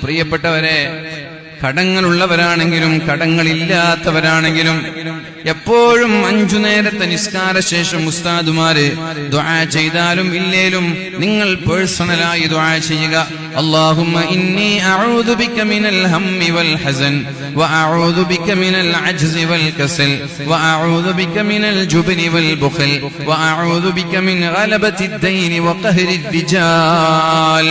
പ്രിയപ്പെട്ടവരെ, കടങ്ങളുള്ളവരാണെങ്കിലും കടങ്ങളില്ലാത്തവരാണെങ്കിലും എപ്പോഴും 5 നേരത്തെ നിസ്കാര ശേഷം ഉസ്താദുമാര് ദുആ ചെയ്താലും ഇല്ലേലും നിങ്ങൾ പേഴ്സണലായി ദുആ ചെയ്യുക. അല്ലാഹുമ്മ ഇന്നി അഊദു ബിക മിനൽ ഹമ്മി വൽ ഹസൻ വഅഊദു ബിക മിനൽ അജ്സി വൽ കസൽ വഅഊദു ബിക മിനൽ ജുബ്നി വൽ ബുഖൽ വഅഊദു ബിക മിൻ ഗലബത്തിദ് ദൈനി വഖഹ്രിദ് റിജാൽ.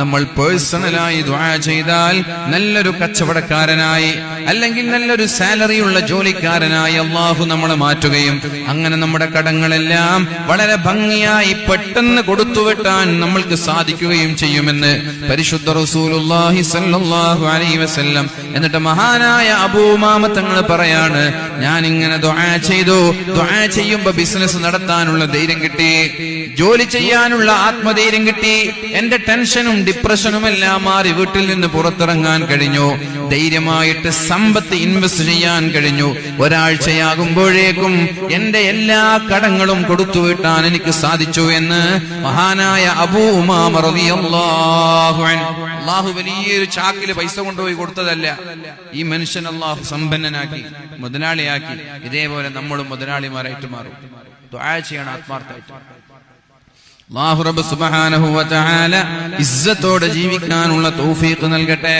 നമ്മൾ പേഴ്സണലായി ദുആ ചെയ്താൽ നല്ലൊരു കച്ചവടക്കാരനായി അല്ലെങ്കിൽ നല്ലൊരു സാലറിയുള്ള ജോലിക്കാരനായി അല്ലാഹു നമ്മളെ മാറ്റുകയും അങ്ങനെ നമ്മുടെ കടങ്ങളെല്ലാം വളരെ ഭംഗിയായി പെട്ടെന്ന് കൊടുത്തുവിട്ടാൻ നമ്മൾക്ക് സാധിക്കുകയും ചെയ്യുമെന്ന് പരിശുദ്ധ റസൂലുള്ളാഹി സ്വല്ലല്ലാഹു അലൈഹി വസല്ലം. എന്നിട്ട് മഹാനായ അബൂ ഉമാമ തങ്ങൾ പറയാണ്, ഞാൻ ഇങ്ങനെ ദുആ ചെയ്തു. ദുആ ചെയ്യുമ്പോൾ ബിസിനസ് നടത്താനുള്ള ധൈര്യം കിട്ടി, ജോലി ചെയ്യാനുള്ള ആത്മധൈര്യം കിട്ടി, എന്റെ ടെൻഷനും ഡിപ്രഷനും എല്ലാം മാറി വീട്ടിൽ നിന്ന് പുറത്തിറങ്ങാൻ കഴിഞ്ഞു, ധൈര്യമായിട്ട് സമ്പത്ത് ഇൻവെസ്റ്റ് ചെയ്യാൻ കഴിഞ്ഞു. ഒരാഴ്ചയാകുമ്പോഴേക്കും എന്റെ എല്ലാ കടങ്ങളും കൊടുത്തുവിട്ടാൻ എനിക്ക് സാധിച്ചു എന്ന് മഹാനായ അബൂ ഉമാമ റളിയല്ലാഹു അൻഹു. അല്ലാഹു വലിയൊരു ചാക്കില് പൈസ കൊണ്ടുപോയി കൊടുത്തതല്ല, ഈ മനുഷ്യൻ അല്ലാഹു സമ്പന്നനാക്കി മുതലാളിയാക്കി. ഇതേപോലെ നമ്മളും മുതലാളിമാരായിട്ട് മാറും. ദുആ ചെയ്യണം ആത്മാർത്ഥമായിട്ട്. അല്ലാഹു റബ്ബ് സുബ്ഹാനഹു വ തആല ഇസ്സത്തോടെ ജീവിക്കാനുള്ള തൗഫീഖ് നൽകട്ടെ.